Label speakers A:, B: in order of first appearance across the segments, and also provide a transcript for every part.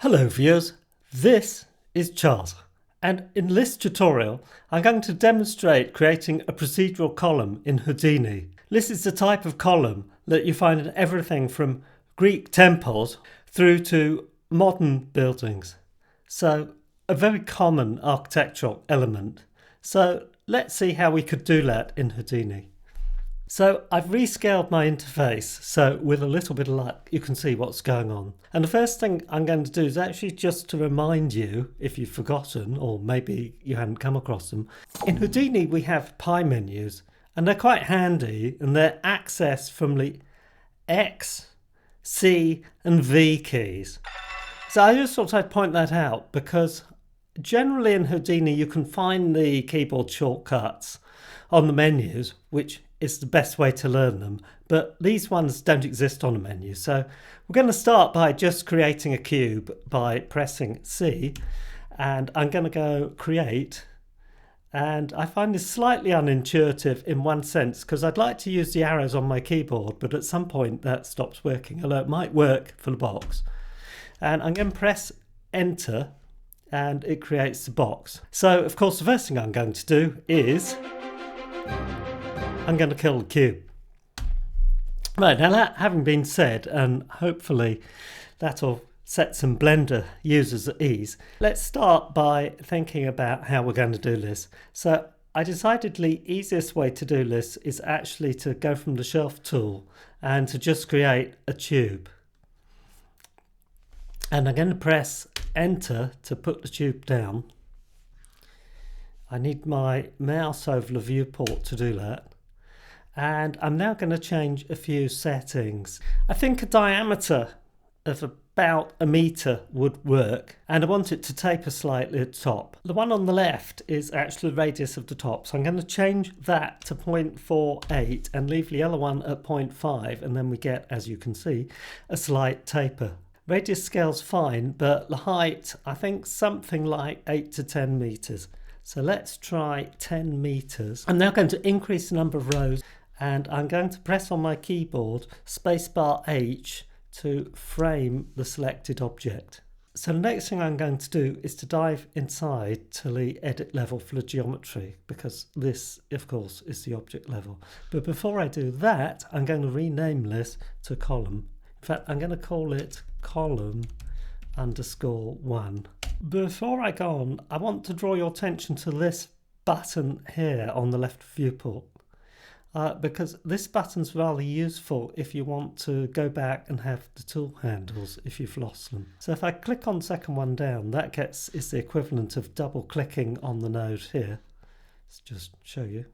A: Hello viewers, this is Charles, and in this tutorial I'm going to demonstrate creating a procedural column in Houdini. This is the type of column that you find in everything from Greek temples through to modern buildings. So a very common architectural element. So let's see how we could do that in Houdini. So I've rescaled my interface, so with a little bit of luck you can see what's going on. And the first thing I'm going to do is actually just to remind you, if you've forgotten or maybe you hadn't come across them, in Houdini we have pie menus and they're quite handy and they're accessed from the X, C and V keys. So I just thought I'd point that out because generally in Houdini you can find the keyboard shortcuts on the menus, which is the best way to learn them, but these ones don't exist on a menu. So we're going to start by just creating a cube by pressing C, and I'm going to go create, and I find this slightly unintuitive in one sense because I'd like to use the arrows on my keyboard, but at some point that stops working, although it might work for the box. And I'm going to press enter and it creates the box. So of course the first thing I'm going to do is I'm going to kill the cube. Right, now that having been said, and hopefully that'll set some Blender users at ease, let's start by thinking about how we're going to do this. So I decided the easiest way to do this is actually to go from the shelf tool and to just create a tube. And I'm going to press enter to put the tube down. I need my mouse over the viewport to do that. And I'm now going to change a few settings. I think a diameter of about 1 meter would work, and I want it to taper slightly at the top. The one on the left is actually the radius of the top, so I'm going to change that to 0.48 and leave the other one at 0.5, and then we get, as you can see, a slight taper. Radius scale's fine, but the height, I think something like 8 to 10 meters. So let's try 10 meters. I'm now going to increase the number of rows, and I'm going to press on my keyboard spacebar H to frame the selected object. So the next thing I'm going to do is to dive inside to the edit level for the geometry, because this of course is the object level. But before I do that, I'm going to rename this to column. In fact, I'm going to call it column underscore 1. Before I go on, I want to draw your attention to this button here on the left viewport. Because this button's rather useful if you want to go back and have the tool handles if you've lost them. So if I click on the second one down, that is the equivalent of double clicking on the node here. Let's just show you.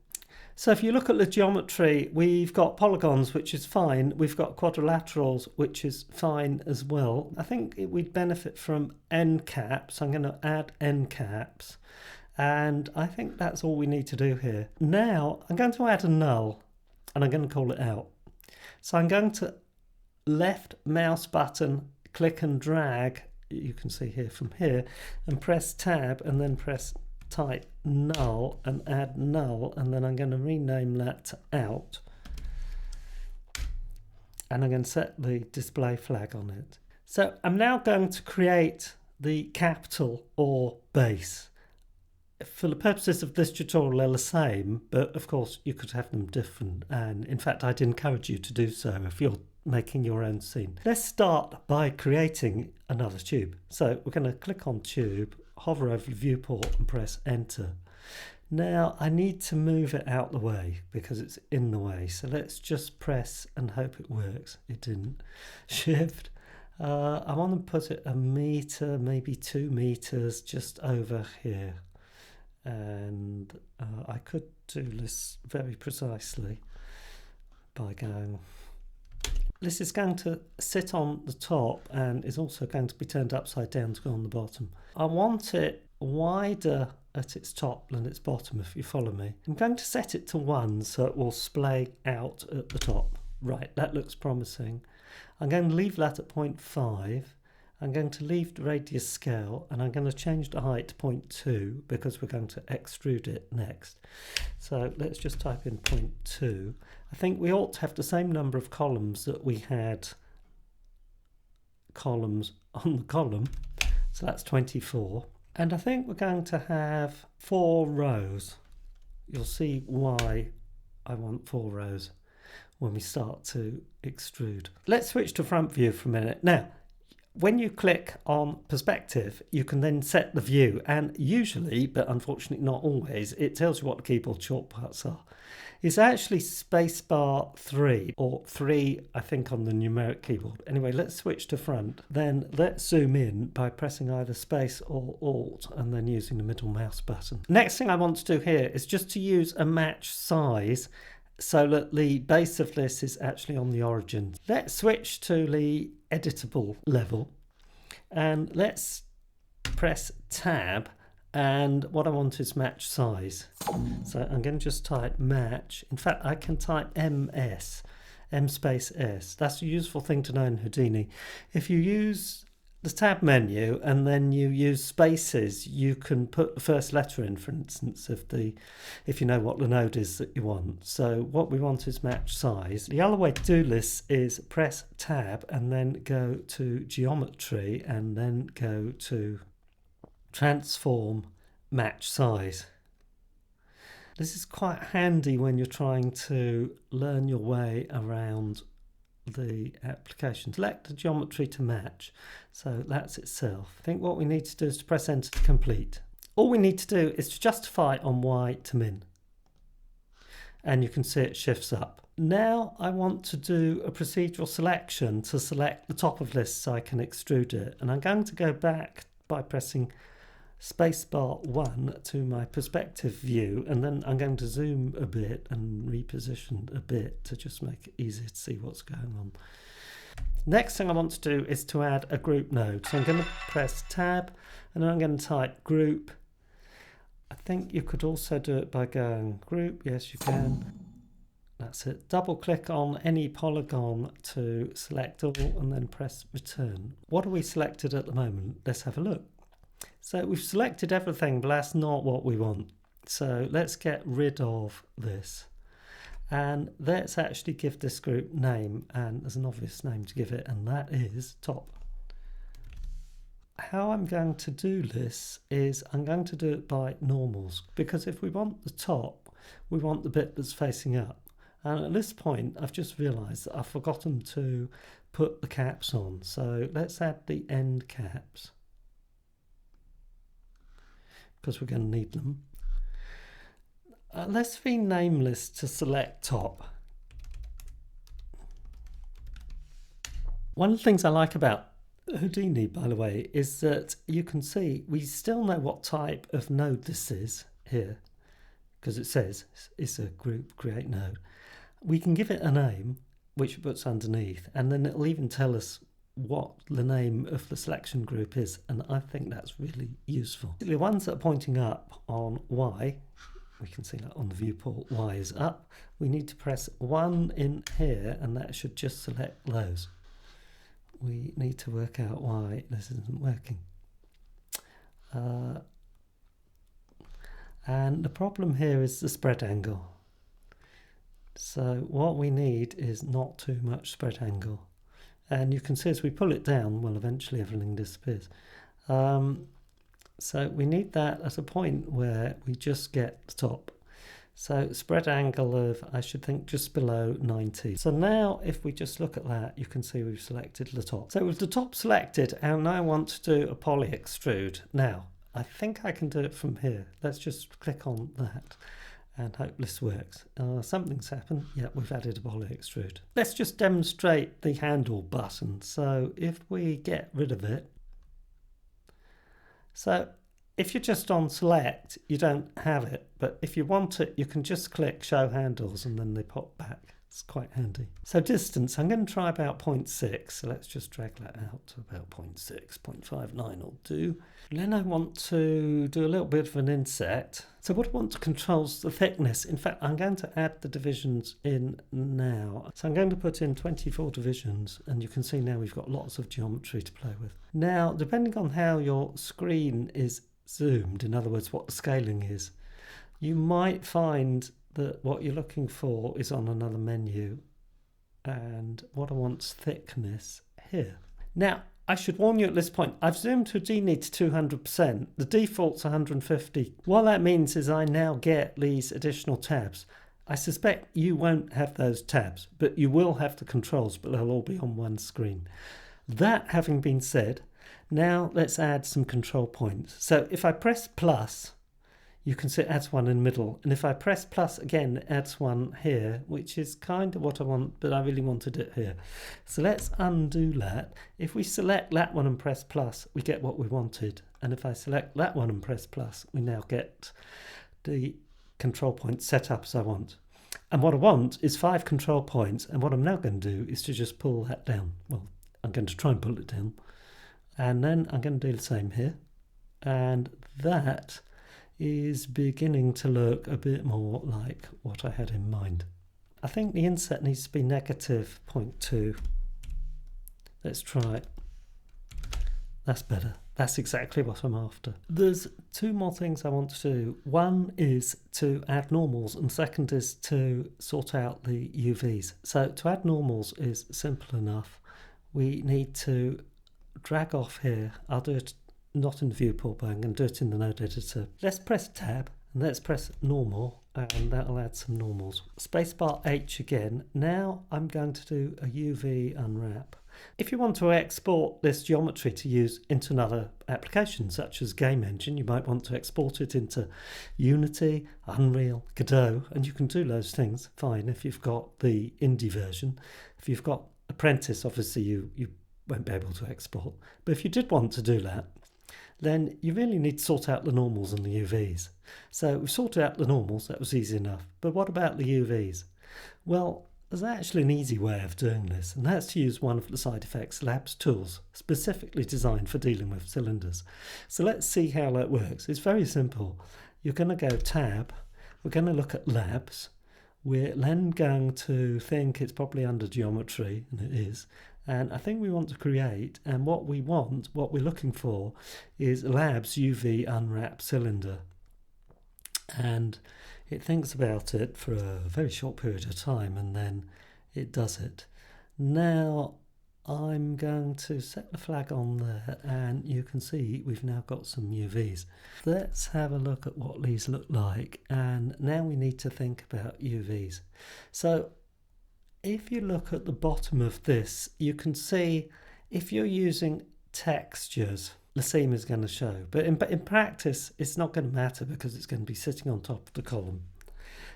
A: So if you look at the geometry, we've got polygons, which is fine. We've got quadrilaterals, which is fine as well. I think we'd benefit from end caps. I'm going to add end caps. And I think that's all we need to do here. Now I'm going to add a null and I'm going to call it out. So I'm going to left mouse button, click and drag, you can see here from here, and press tab and then press type null and add null, and then I'm going to rename that to out. And I'm going to set the display flag on it. So I'm now going to create the capital or base. For the purposes of this tutorial, they're the same, but of course you could have them different, and in fact I'd encourage you to do so if you're making your own scene. Let's start by creating another tube. So we're going to click on tube, hover over the viewport and press enter. Now I need to move it out the way because it's in the way, so let's just press and hope it works. It didn't. Shift. I want to put it 1 meter, maybe 2 meters just over here. And I could do this very precisely by going, this is going to sit on the top and is also going to be turned upside down to go on the bottom. I want it wider at its top than its bottom, if you follow me. I'm going to set it to 1 so it will splay out at the top. Right, that looks promising. I'm going to leave that at 0.5. I'm going to leave the radius scale and I'm going to change the height to 0.2 because we're going to extrude it next. So let's just type in 0.2. I think we ought to have the same number of columns that we had columns on the column. So that's 24. And I think we're going to have 4 rows. You'll see why I want 4 rows when we start to extrude. Let's switch to front view for a minute. Now, when you click on perspective, you can then set the view, and usually, but unfortunately not always, it tells you what the keyboard shortcuts are. It's actually spacebar 3, or 3 I think on the numeric keyboard. Anyway, let's switch to front. Then let's zoom in by pressing either space or alt and then using the middle mouse button. Next thing I want to do here is just to use a match size so that the base of this is actually on the origin. Let's switch to the editable level and let's press tab, and what I want is match size. So I'm going to just type match. In fact, I can type MS, M space S. That's a useful thing to know in Houdini. If you use the tab menu and then you use spaces, you can put the first letter in, for instance, if you know what the node is that you want. So what we want is match size. The other way to do this is press tab and then go to geometry and then go to transform match size. This is quite handy when you're trying to learn your way around the application. Select the geometry to match, so that's itself. I think what we need to do is to press enter to complete. All we need to do is to justify on Y to min, and you can see it shifts up. Now I want to do a procedural selection to select the top of this so I can extrude it, and I'm going to go back by pressing spacebar 1 to my perspective view, and then I'm going to zoom a bit and reposition a bit to just make it easier to see what's going on. Next thing I want to do is to add a group node. So I'm going to press tab and then I'm going to type group. I think you could also do it by going group. Yes, you can. That's it. Double click on any polygon to select all and then press return. What are we selected at the moment? Let's have a look. So we've selected everything, but that's not what we want. So let's get rid of this. And let's actually give this group name, and there's an obvious name to give it, and that is top. How I'm going to do this is I'm going to do it by normals, because if we want the top, we want the bit that's facing up. And at this point, I've just realized that I've forgotten to put the caps on. So let's add the end caps, because we're going to need them. Let's rename this to select top. One of the things I like about Houdini, by the way, is that you can see we still know what type of node this is here, because it says it's a group create node. We can give it a name, which it puts underneath, and then it'll even tell us what the name of the selection group is, and I think that's really useful. The ones that are pointing up on Y, we can see that on the viewport, Y is up. We need to press 1 in here, and that should just select those. We need to work out why this isn't working. And the problem here is the spread angle. So what we need is not too much spread angle. And you can see as we pull it down, well, eventually everything disappears. So we need that at a point where we just get the top. So spread angle of, I should think, just below 90. So now if we just look at that, you can see we've selected the top. So with the top selected, and now I want to do a poly extrude. Now, I think I can do it from here. Let's just click on that and hope this works. Something's happened. Yeah, we've added a poly extrude. Let's just demonstrate the handle button. So if we get rid of it, so if you're just on select, you don't have it, but if you want it, you can just click show handles and then they pop back. It's quite handy. So distance, I'm going to try about 0.6. So let's just drag that out to about 0.6, 0.59 will do. Then I want to do a little bit of an inset. So what I want to control is the thickness. In fact, I'm going to add the divisions in now. So I'm going to put in 24 divisions, and you can see now we've got lots of geometry to play with. Now, depending on how your screen is zoomed, in other words, what the scaling is, you might find that what you're looking for is on another menu, and what I want is thickness here. Now, I should warn you at this point, I've zoomed Houdini to 200%. The default's 150. What that means is I now get these additional tabs. I suspect you won't have those tabs, but you will have the controls, but they'll all be on one screen. That having been said, now let's add some control points. So if I press plus, you can see it adds one in the middle. And if I press plus again, it adds one here, which is kind of what I want, but I really wanted it here. So let's undo that. If we select that one and press plus, we get what we wanted. And if I select that one and press plus, we now get the control points set up as I want. And what I want is 5 control points. And what I'm now going to do is to just pull that down. Well, I'm going to try and pull it down. And then I'm going to do the same here. And that is beginning to look a bit more like what I had in mind. I think the inset needs to be negative 0.2. Let's try it. That's better. That's exactly what I'm after. There's 2 more things I want to do. One is to add normals, and second is to sort out the UVs. So to add normals is simple enough. We need to drag off here. I'll do it not in the viewport, but I'm going to do it in the node editor. Let's press tab and let's press normal, and that'll add some normals. Spacebar H again. Now I'm going to do a UV unwrap. If you want to export this geometry to use into another application such as Game Engine, you might want to export it into Unity, Unreal, Godot, and you can do those things fine if you've got the indie version. If you've got Apprentice, obviously you won't be able to export. But if you did want to do that, then you really need to sort out the normals and the UVs. So we've sorted out the normals, that was easy enough. But what about the UVs? Well, there's actually an easy way of doing this, and that's to use one of the Side Effects Labs tools, specifically designed for dealing with cylinders. So let's see how that works. It's very simple. You're going to go tab, we're going to look at labs, we're then going to think it's probably under geometry, and it is. And I think we want to create, and what we're looking for is labs UV unwrap cylinder. And it thinks about it for a very short period of time, and then it does it. Now I'm going to set the flag on there, and you can see we've now got some UVs. Let's have a look at what these look like, and now we need to think about UVs. So if you look at the bottom of this, you can see if you're using textures, the seam is going to show. But in practice, it's not going to matter because it's going to be sitting on top of the column.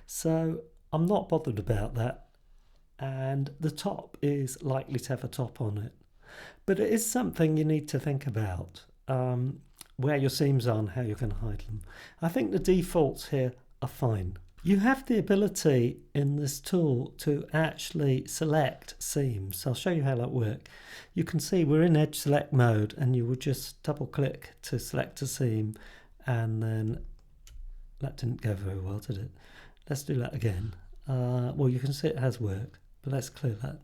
A: So I'm not bothered about that. And the top is likely to have a top on it. But it is something you need to think about, where your seams are and how you're going to hide them. I think the defaults here are fine. You have the ability in this tool to actually select seams. I'll show you how that works. You can see we're in edge select mode, and you would just double click to select a seam, and then that didn't go very well, did it? Let's do that again. Well, you can see it has worked, but let's clear that.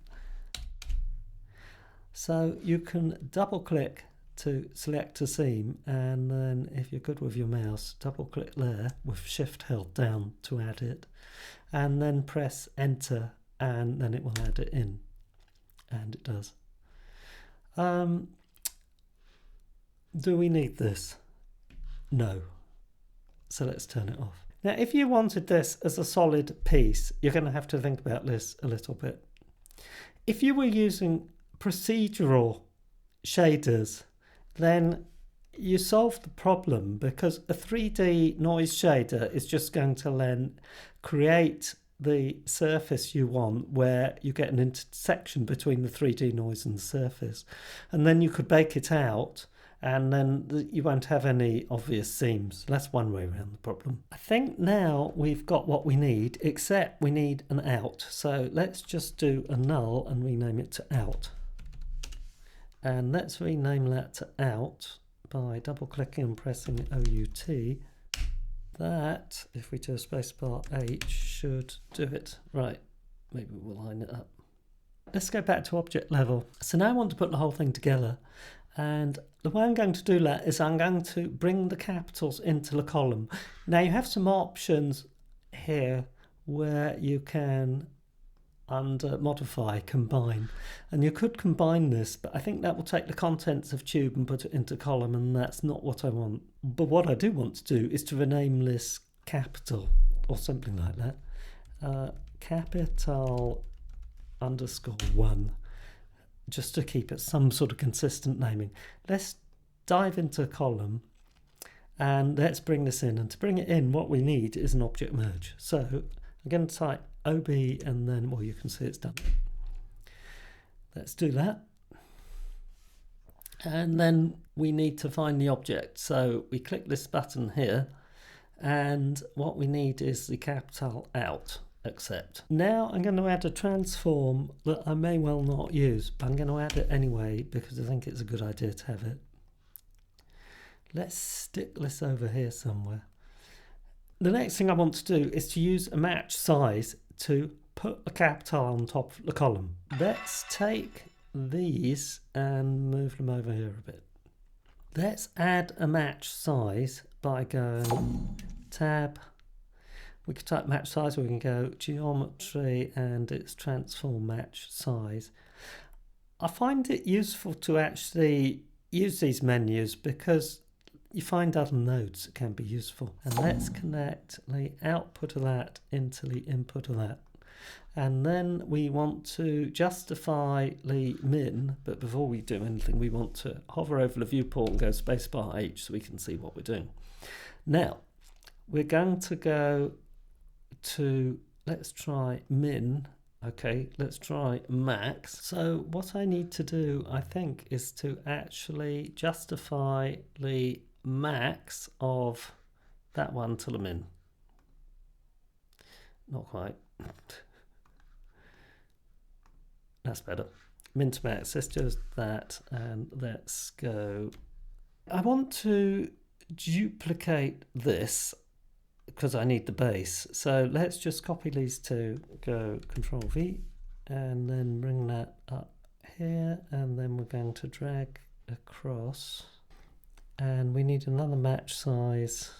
A: So you can double click to select a seam, and then if you're good with your mouse, double click there with shift held down to add it, and then press enter, and then it will add it in, and it does. Do we need this? No. So let's turn it off. Now if you wanted this as a solid piece, you're going to have to think about this a little bit. If you were using procedural shaders, then you solve the problem, because a 3D noise shader is just going to then create the surface you want where you get an intersection between the 3D noise and the surface. And then you could bake it out, and then you won't have any obvious seams. That's one way around the problem. I think now we've got what we need, except we need an out. So let's just do a null and rename it to out. And let's rename that to out by double clicking and pressing OUT. That, if we do a spacebar H, should do it. Right, maybe we'll line it up. Let's go back to object level. So now I want to put the whole thing together. And the way I'm going to do that is I'm going to bring the capitals into the column. Now you have some options here where you can under modify, combine, and you could combine this, but I think that will take the contents of tube and put it into column, and that's not what I want. But what I do want to do is to rename this capital or something like that, capital _1, just to keep it some sort of consistent naming. Let's dive into column and let's bring this in, and to bring it in what we need is an object merge. So I'm going to type OB and then, well, you can see it's done. Let's do that. And then we need to find the object. So we click this button here, and what we need is the capital out, accept. Now I'm going to add a transform that I may well not use, but I'm going to add it anyway because I think it's a good idea to have it. Let's stick this over here somewhere. The next thing I want to do is to use a match size to put a capital on top of the column. Let's take these and move them over here a bit. Let's add a match size by going tab. We can type match size, or we can go geometry and it's transform match size. I find it useful to actually use these menus because you find other nodes that can be useful. And let's connect the output of that into the input of that. And then we want to justify the min, but before we do anything, we want to hover over the viewport and go spacebar H so we can see what we're doing. Now, we're going to go to, let's try min. Okay, let's try max. So what I need to do, I think, is to actually justify the max of that one to the min. Not quite. That's better. Min to max, let's do that, and let's go. I want to duplicate this because I need the base. So let's just copy these two, go Control V, and then bring that up here, and then we're going to drag across. And we need another match size.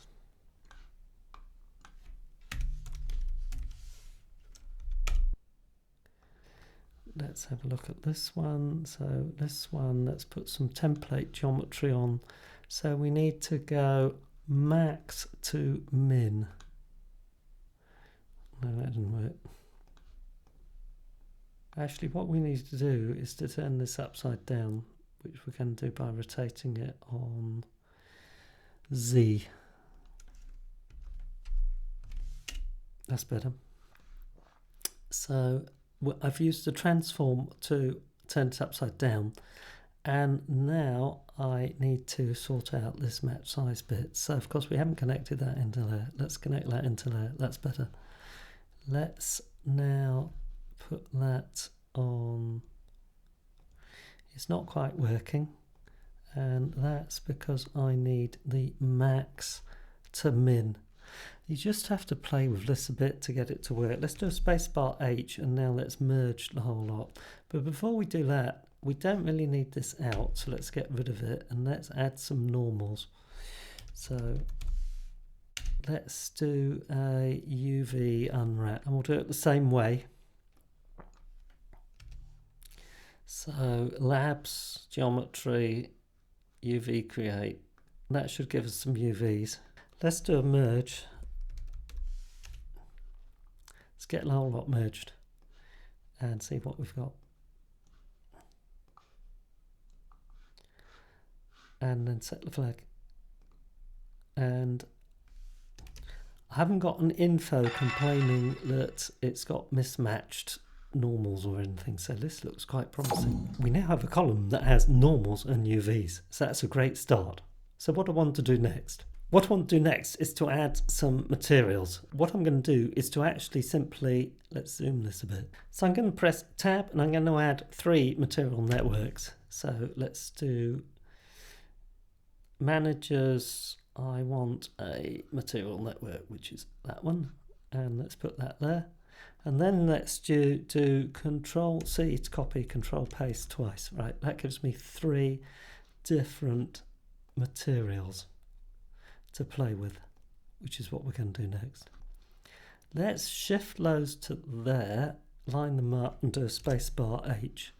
A: Let's have a look at this one. So this one, let's put some template geometry on. So we need to go max to min. No, that didn't work. Actually, what we need to do is to turn this upside down, which we're going to do by rotating it on Z. That's better. So I've used the transform to turn it upside down, and now I need to sort out this match size bit. So of course we haven't connected that into there. Let's connect that into there. That's better. Let's now put that on. It's not quite working, and that's because I need the max to min. You just have to play with this a bit to get it to work. Let's do a spacebar H, and now let's merge the whole lot. But before we do that, we don't really need this out, so let's get rid of it, and let's add some normals. So let's do a UV unwrap, and we'll do it the same way. So labs, geometry, UV create. That should give us some UVs. Let's do a merge. Let's get the whole lot merged and see what we've got. And then set the flag. And I haven't got an info complaining that it's got mismatched normals or anything, so this looks quite promising. We now have a column that has normals and UVs, so that's a great start. So what I want to do next? What I want to do next is to add some materials. What I'm going to do is to actually simply, let's zoom this a bit. So I'm going to press tab and I'm going to add 3 material networks. So let's do managers. I want a material network, which is that one, and let's put that there. And then let's do Control C to copy, Control paste twice. Right, that gives me 3 different materials to play with, which is what we're going to do next. Let's shift those to there. line them up and do a spacebar H.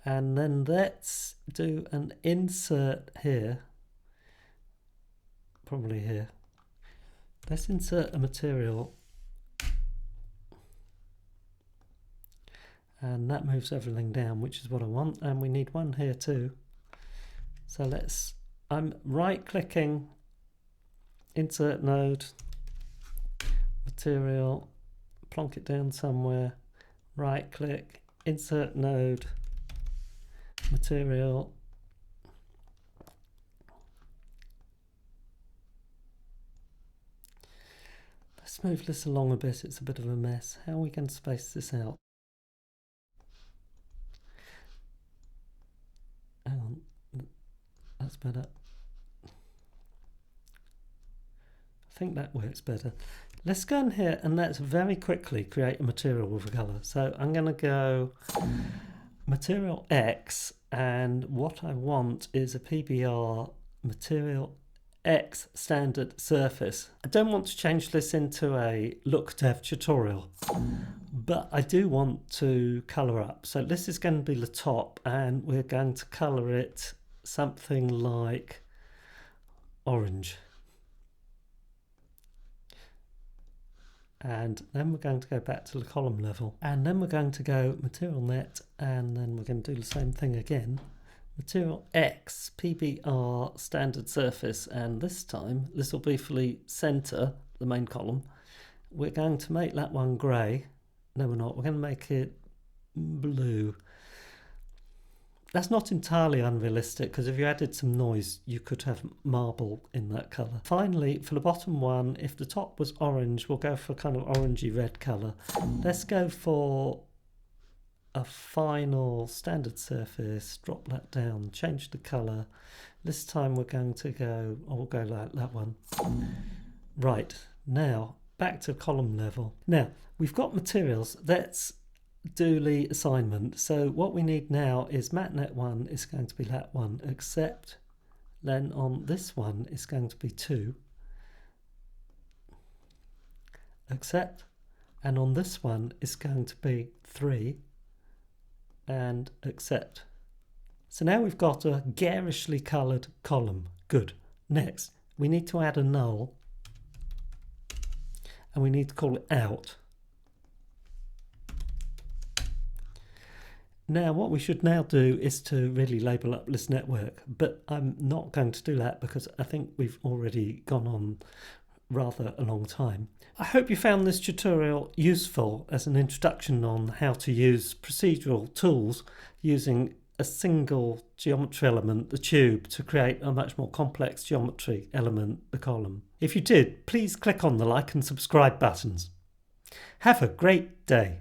A: And then let's do an insert here, probably here. Let's insert a material, and that moves everything down, which is what I want, and we need one here too. So I'm right clicking, insert node, material, plonk it down somewhere, right click, insert node, material, let's move this along a bit, it's a bit of a mess. How are we going to space this out? Hang on, that's better. I think that works better. Let's go in here and let's very quickly create a material with a colour. So I'm going to go Material X, and what I want is a PBR Material X standard surface. I don't want to change this into a look dev tutorial, but I do want to colour up. So this is going to be the top, and we're going to colour it something like orange. And then we're going to go back to the column level, and then we're going to go Material Net, and then we're going to do the same thing again. Material X, PBR standard surface, and this time this will be for the center, the main column. We're going to make that one grey. No, we're not. We're going to make it blue. That's not entirely unrealistic, because if you added some noise, you could have marble in that colour. Finally, for the bottom one, if the top was orange, we'll go for kind of orangey red colour. Let's go for a final standard surface, drop that down, change the colour. This time we're going to go, we'll go like that one. Right, now back to column level. Now, we've got materials. Let's do the assignment. So what we need now is MatNet 1 is going to be that one, except then on this one is going to be 2, except, and on this one is going to be 3, and accept. So now we've got a garishly coloured column. Good. Next, we need to add a null, and we need to call it out. Now what we should now do is to really label up this network, but I'm not going to do that because I think we've already gone on rather a long time. I hope you found this tutorial useful as an introduction on how to use procedural tools using a single geometry element, the tube, to create a much more complex geometry element, the column. If you did, please click on the like and subscribe buttons. Have a great day.